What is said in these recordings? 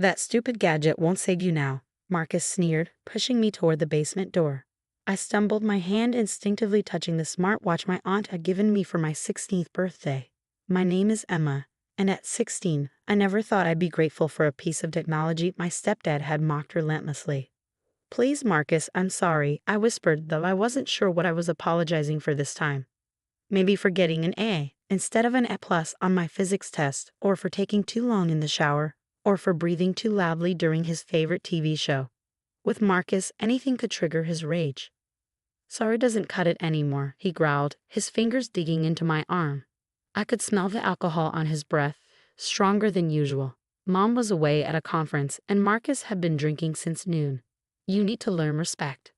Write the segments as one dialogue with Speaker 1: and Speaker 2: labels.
Speaker 1: That stupid gadget won't save you now, Marcus sneered, pushing me toward the basement door. I stumbled, my hand instinctively touching the smartwatch my aunt had given me for my 16th birthday. My name is Emma, and at 16, I never thought I'd be grateful for a piece of technology my stepdad had mocked relentlessly. Please, Marcus, I'm sorry, I whispered, though I wasn't sure what I was apologizing for this time. Maybe for getting an A instead of an A+ on my physics test, or for taking too long in the shower, or for breathing too loudly during his favorite TV show. With Marcus, anything could trigger his rage. Sorry doesn't cut it anymore, he growled, his fingers digging into my arm. I could smell the alcohol on his breath, stronger than usual. Mom was away at a conference, and Marcus had been drinking since noon. You need to learn respect.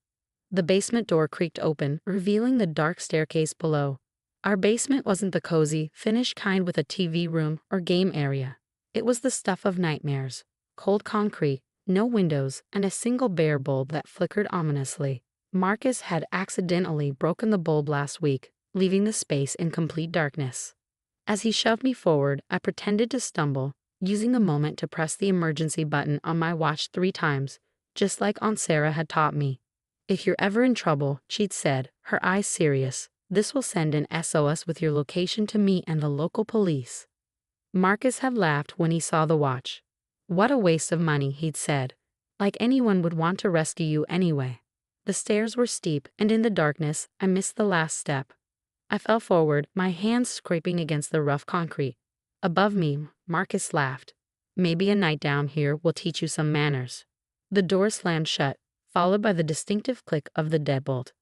Speaker 1: The basement door creaked open, revealing the dark staircase below. Our basement wasn't the cozy, finished kind with a TV room or game area. It was the stuff of nightmares. Cold concrete, no windows, and a single bare bulb that flickered ominously. Marcus had accidentally broken the bulb last week, leaving the space in complete darkness. As he shoved me forward, I pretended to stumble, using the moment to press the emergency button on my watch 3 times, just like Aunt Sarah had taught me. If you're ever in trouble, she'd said, her eyes serious, this will send an SOS with your location to me and the local police. Marcus had laughed when he saw the watch. What a waste of money, he'd said. Like anyone would want to rescue you anyway. The stairs were steep, and in the darkness, I missed the last step. I fell forward, my hands scraping against the rough concrete. Above me, Marcus laughed. Maybe a night down here will teach you some manners. The door slammed shut, followed by the distinctive click of the deadbolt.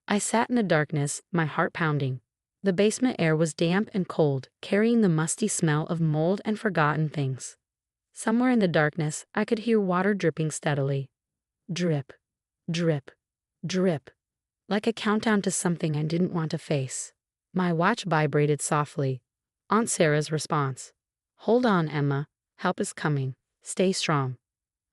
Speaker 1: I sat in the darkness, my heart pounding. The basement air was damp and cold, carrying the musty smell of mold and forgotten things. Somewhere in the darkness, I could hear water dripping steadily. Drip, drip, drip. Like a countdown to something I didn't want to face. My watch vibrated softly. Aunt Sarah's response. Hold on, Emma. Help is coming. Stay strong.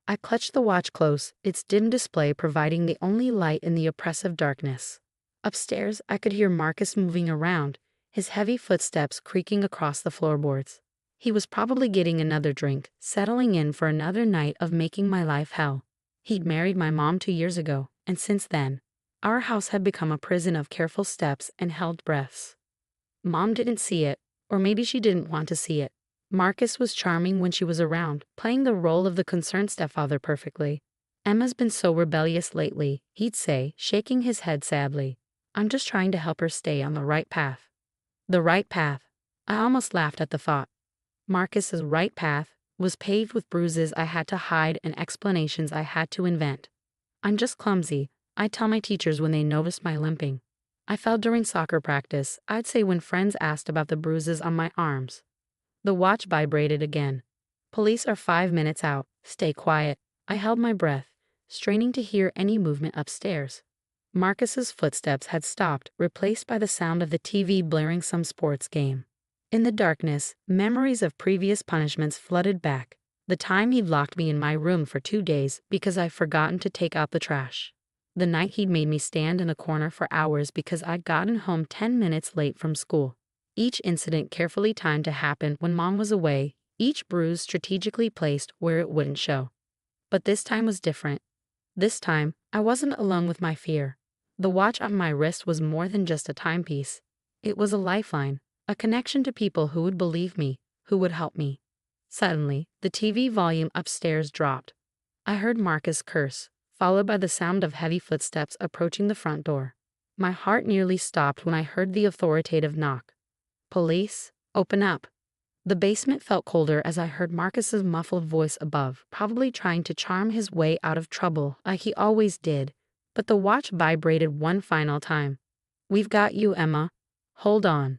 Speaker 1: I clutched the watch close, its dim display providing the only light in the oppressive darkness. Upstairs, I could hear Marcus moving around, his heavy footsteps creaking across the floorboards. He was probably getting another drink, settling in for another night of making my life hell. He'd married my mom 2 years ago, and since then, our house had become a prison of careful steps and held breaths. Mom didn't see it, or maybe she didn't want to see it. Marcus was charming when she was around, playing the role of the concerned stepfather perfectly. Emma's been so rebellious lately, he'd say, shaking his head sadly. I'm just trying to help her stay on the right path. The right path. I almost laughed at the thought. Marcus's right path was paved with bruises I had to hide and explanations I had to invent. I'm just clumsy, I'd tell my teachers when they noticed my limping. I fell during soccer practice, I'd say when friends asked about the bruises on my arms. The watch vibrated again. Police are 5 minutes out. Stay quiet. I held my breath, straining to hear any movement upstairs. Marcus's footsteps had stopped, replaced by the sound of the TV blaring some sports game. In the darkness, memories of previous punishments flooded back. The time he'd locked me in my room for 2 days because I'd forgotten to take out the trash. The night he'd made me stand in a corner for hours because I'd gotten home 10 minutes late from school. Each incident carefully timed to happen when Mom was away, each bruise strategically placed where it wouldn't show. But this time was different. This time, I wasn't alone with my fear. The watch on my wrist was more than just a timepiece. It was a lifeline, a connection to people who would believe me, who would help me. Suddenly, the TV volume upstairs dropped. I heard Marcus curse, followed by the sound of heavy footsteps approaching the front door. My heart nearly stopped when I heard the authoritative knock. Police, open up. The basement felt colder as I heard Marcus's muffled voice above, probably trying to charm his way out of trouble like he always did, but the watch vibrated one final time. We've got you, Emma. Hold on.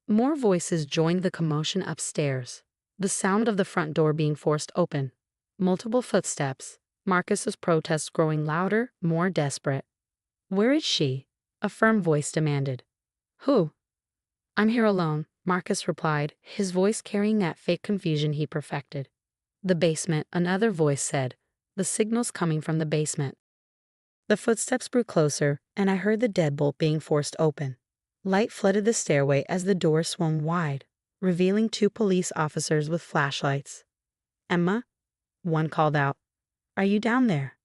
Speaker 1: More voices joined the commotion upstairs, the sound of the front door being forced open. Multiple footsteps, Marcus's protests growing louder, more desperate. Where is she? A firm voice demanded. Who? I'm here alone, Marcus replied, his voice carrying that fake confusion he perfected. The basement, another voice said. The signal's coming from the basement. The footsteps grew closer, and I heard the deadbolt being forced open. Light flooded the stairway as the door swung wide, revealing 2 police officers with flashlights. Emma? one called out. "Are you down there?"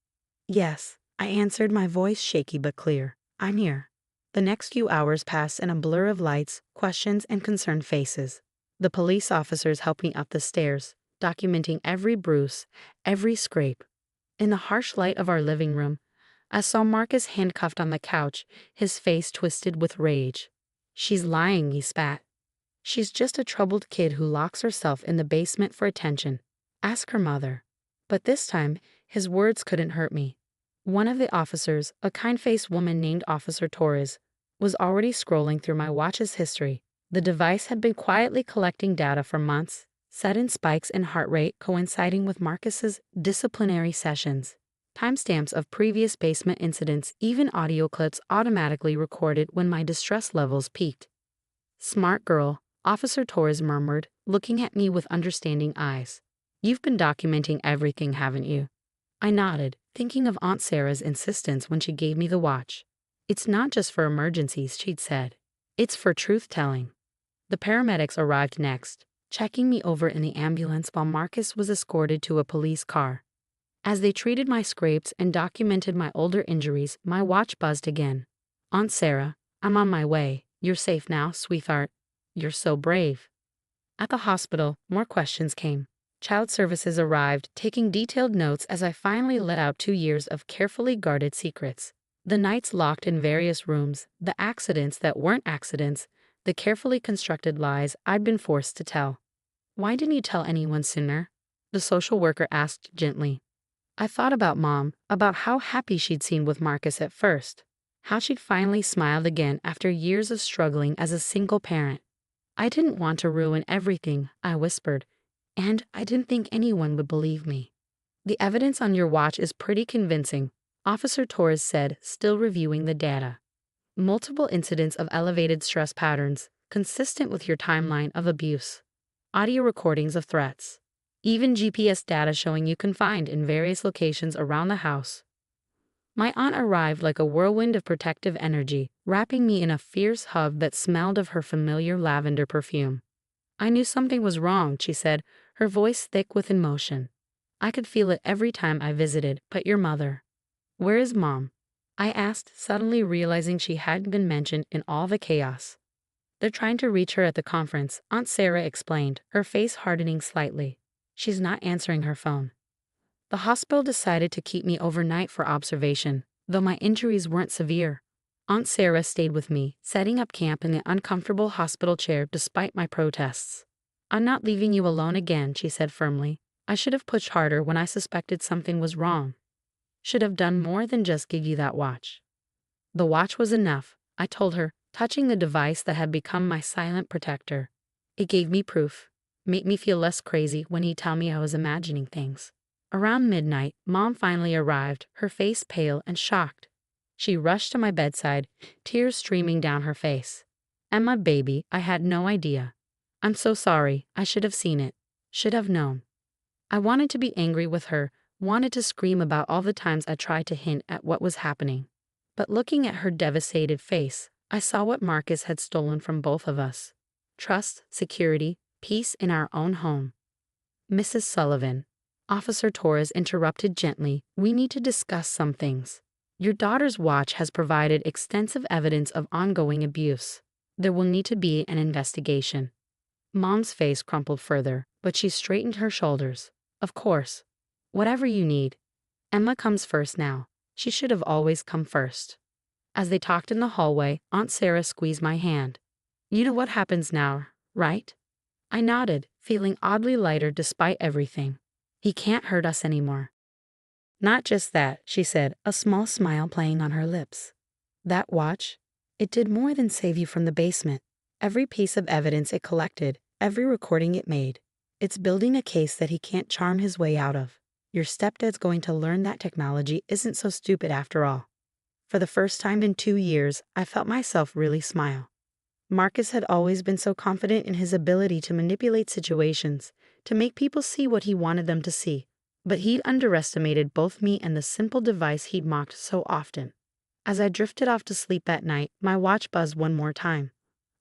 Speaker 1: "Yes," I answered, my voice shaky but clear. "I'm here." The next few hours passed in a blur of lights, questions, and concerned faces. The police officers helped me up the stairs, documenting every bruise, every scrape. In the harsh light of our living room, I saw Marcus handcuffed on the couch, his face twisted with rage. "She's lying," he spat. "She's just a troubled kid who locks herself in the basement for attention. Ask her mother." But this time, his words couldn't hurt me. One of the officers, a kind-faced woman named Officer Torres, was already scrolling through my watch's history. The device had been quietly collecting data for months, sudden spikes in heart rate coinciding with Marcus's disciplinary sessions, timestamps of previous basement incidents, even audio clips automatically recorded when my distress levels peaked. "Smart girl," Officer Torres murmured, looking at me with understanding eyes. "You've been documenting everything, haven't you?" I nodded, thinking of Aunt Sarah's insistence when she gave me the watch. "It's not just for emergencies," she'd said. "It's for truth-telling." The paramedics arrived next, checking me over in the ambulance while Marcus was escorted to a police car. As they treated my scrapes and documented my older injuries, my watch buzzed again. "Aunt Sarah, I'm on my way. You're safe now, sweetheart." "You're so brave." At the hospital, more questions came. Child Services arrived, taking detailed notes as I finally let out 2 years of carefully guarded secrets. The nights locked in various rooms, the accidents that weren't accidents, the carefully constructed lies I'd been forced to tell. "Why didn't you tell anyone sooner?" the social worker asked gently. I thought about Mom, about how happy she'd seemed with Marcus at first, how she'd finally smiled again after years of struggling as a single parent. "I didn't want to ruin everything," I whispered, "and I didn't think anyone would believe me." "The evidence on your watch is pretty convincing," Officer Torres said, still reviewing the data. "Multiple incidents of elevated stress patterns, consistent with your timeline of abuse. Audio recordings of threats. Even GPS data showing you confined in various locations around the house." My aunt arrived like a whirlwind of protective energy, wrapping me in a fierce hug that smelled of her familiar lavender perfume. "I knew something was wrong," she said, her voice thick with emotion. "I could feel it every time I visited, but your mother." "Where is Mom?" I asked, suddenly realizing she hadn't been mentioned in all the chaos. "They're trying to reach her at the conference," Aunt Sarah explained, her face hardening slightly. "She's not answering her phone." The hospital decided to keep me overnight for observation, though my injuries weren't severe. Aunt Sarah stayed with me, setting up camp in the uncomfortable hospital chair despite my protests. "I'm not leaving you alone again," she said firmly. "I should have pushed harder when I suspected something was wrong. Should have done more than just give you that watch." "The watch was enough," I told her, touching the device that had become my silent protector. "It gave me proof, made me feel less crazy when he'd tell me I was imagining things." Around midnight, Mom finally arrived, her face pale and shocked. She rushed to my bedside, tears streaming down her face. "Emma, baby, I had no idea. I'm so sorry. I should have seen it. Should have known." I wanted to be angry with her, wanted to scream about all the times I tried to hint at what was happening. But looking at her devastated face, I saw what Marcus had stolen from both of us. Trust, security, peace in our own home. "Mrs. Sullivan," Officer Torres interrupted gently, "we need to discuss some things. Your daughter's watch has provided extensive evidence of ongoing abuse. There will need to be an investigation." Mom's face crumpled further, but she straightened her shoulders. "Of course. Whatever you need. Emma comes first now. She should have always come first." As they talked in the hallway, Aunt Sarah squeezed my hand. "You know what happens now, right?" I nodded, feeling oddly lighter despite everything. "He can't hurt us anymore." "Not just that," she said, a small smile playing on her lips. "That watch, it did more than save you from the basement. Every piece of evidence it collected, every recording it made, it's building a case that he can't charm his way out of. Your stepdad's going to learn that technology isn't so stupid after all." For the first time in 2 years, I felt myself really smile. Marcus had always been so confident in his ability to manipulate situations, to make people see what he wanted them to see. But he'd underestimated both me and the simple device he'd mocked so often. As I drifted off to sleep that night, my watch buzzed one more time.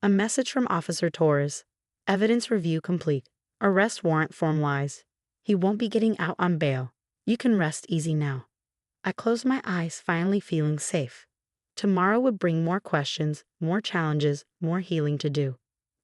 Speaker 1: A message from Officer Torres. "Evidence review complete. Arrest warrant formalized." He won't be getting out on bail. You can rest easy now. I closed my eyes, finally feeling safe. Tomorrow would bring more questions, more challenges, more healing to do.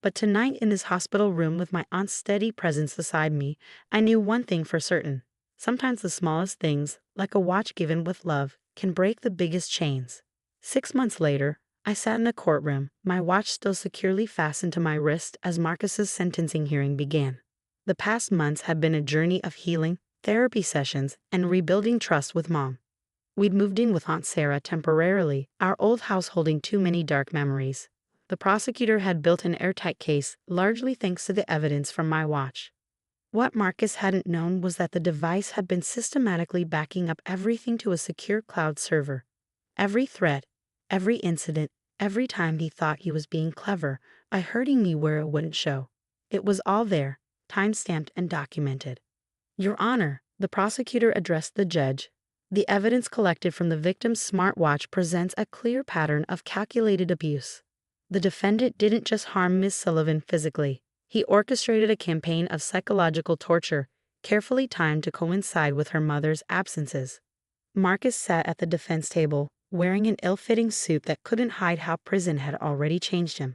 Speaker 1: But tonight in this hospital room with my aunt's steady presence beside me, I knew one thing for certain. Sometimes the smallest things, like a watch given with love, can break the biggest chains. 6 months later, I sat in the courtroom, my watch still securely fastened to my wrist as Marcus's sentencing hearing began. The past months had been a journey of healing, therapy sessions, and rebuilding trust with Mom. We'd moved in with Aunt Sarah temporarily, our old house holding too many dark memories. The prosecutor had built an airtight case, largely thanks to the evidence from my watch. What Marcus hadn't known was that the device had been systematically backing up everything to a secure cloud server. Every threat, every incident, every time he thought he was being clever, by hurting me where it wouldn't show. It was all there, time-stamped and documented. Your Honor, the prosecutor addressed the judge. The evidence collected from the victim's smartwatch presents a clear pattern of calculated abuse. The defendant didn't just harm Ms. Sullivan physically. He orchestrated a campaign of psychological torture, carefully timed to coincide with her mother's absences. Marcus sat at the defense table, wearing an ill-fitting suit that couldn't hide how prison had already changed him.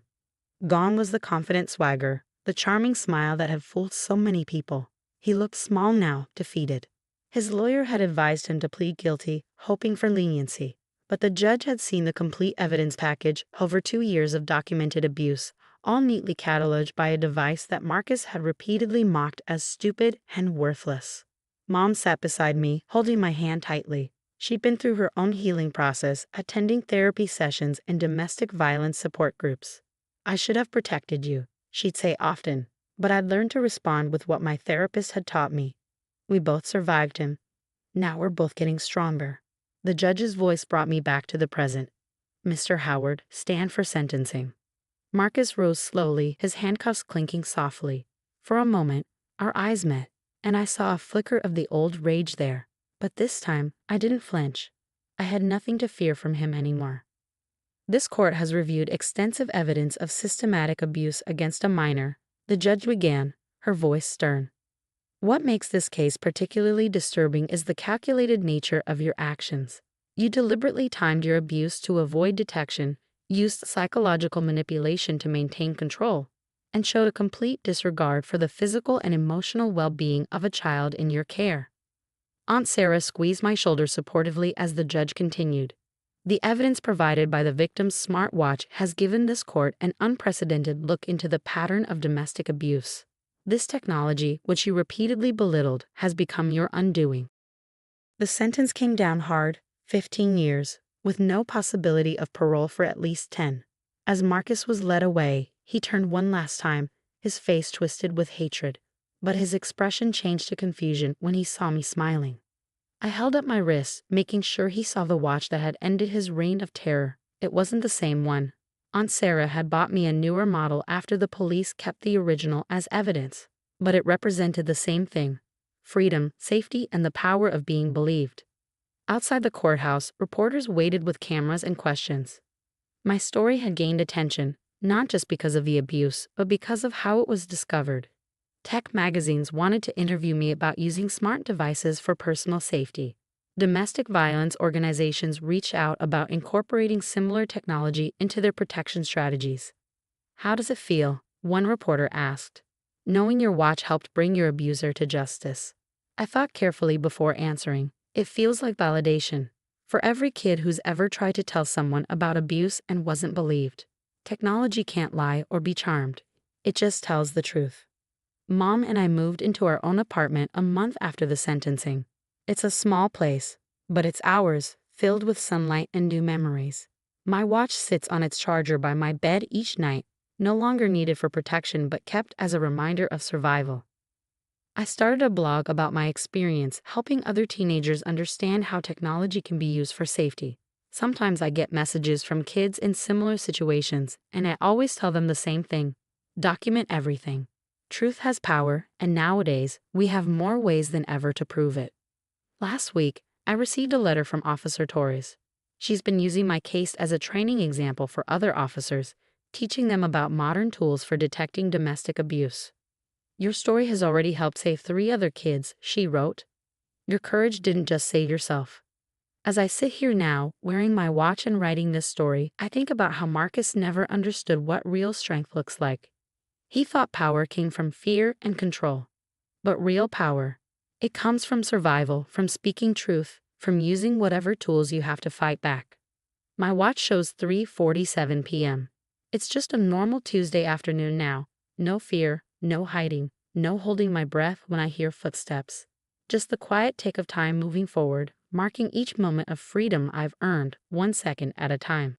Speaker 1: Gone was the confident swagger, the charming smile that had fooled so many people. He looked small now, defeated. His lawyer had advised him to plead guilty, hoping for leniency. But the judge had seen the complete evidence package, over 2 years of documented abuse, all neatly cataloged by a device that Marcus had repeatedly mocked as stupid and worthless. Mom sat beside me, holding my hand tightly. She'd been through her own healing process, attending therapy sessions and domestic violence support groups. I should have protected you, she'd say often, but I'd learned to respond with what my therapist had taught me. We both survived him. Now we're both getting stronger. The judge's voice brought me back to the present. Mr. Howard, stand for sentencing. Marcus rose slowly, his handcuffs clinking softly. For a moment, our eyes met, and I saw a flicker of the old rage there. But this time, I didn't flinch. I had nothing to fear from him anymore. This court has reviewed extensive evidence of systematic abuse against a minor, the judge began, her voice stern. What makes this case particularly disturbing is the calculated nature of your actions. You deliberately timed your abuse to avoid detection, used psychological manipulation to maintain control, and showed a complete disregard for the physical and emotional well-being of a child in your care. Aunt Sarah squeezed my shoulder supportively as the judge continued. The evidence provided by the victim's smartwatch has given this court an unprecedented look into the pattern of domestic abuse. This technology, which you repeatedly belittled, has become your undoing. The sentence came down hard, 15 years, with no possibility of parole for at least 10. As Marcus was led away, he turned one last time, his face twisted with hatred. But his expression changed to confusion when he saw me smiling. I held up my wrist, making sure he saw the watch that had ended his reign of terror. It wasn't the same one. Aunt Sarah had bought me a newer model after the police kept the original as evidence. But it represented the same thing: freedom, safety, and the power of being believed. Outside the courthouse, reporters waited with cameras and questions. My story had gained attention, not just because of the abuse, but because of how it was discovered. Tech magazines wanted to interview me about using smart devices for personal safety. Domestic violence organizations reached out about incorporating similar technology into their protection strategies. How does it feel? One reporter asked. Knowing your watch helped bring your abuser to justice. I thought carefully before answering. It feels like validation. For every kid who's ever tried to tell someone about abuse and wasn't believed. Technology can't lie or be charmed. It just tells the truth. Mom and I moved into our own apartment a month after the sentencing. It's a small place, but it's ours, filled with sunlight and new memories. My watch sits on its charger by my bed each night, no longer needed for protection but kept as a reminder of survival. I started a blog about my experience helping other teenagers understand how technology can be used for safety. Sometimes I get messages from kids in similar situations, and I always tell them the same thing: document everything. Truth has power, and nowadays, we have more ways than ever to prove it. Last week, I received a letter from Officer Torres. She's been using my case as a training example for other officers, teaching them about modern tools for detecting domestic abuse. Your story has already helped save 3 other kids, she wrote. Your courage didn't just save yourself. As I sit here now, wearing my watch and writing this story, I think about how Marcus never understood what real strength looks like. He thought power came from fear and control. But real power, it comes from survival, from speaking truth, from using whatever tools you have to fight back. My watch shows 3:47 p.m. It's just a normal Tuesday afternoon now. No fear, no hiding, no holding my breath when I hear footsteps. Just the quiet tick of time moving forward, marking each moment of freedom I've earned, 1 second at a time.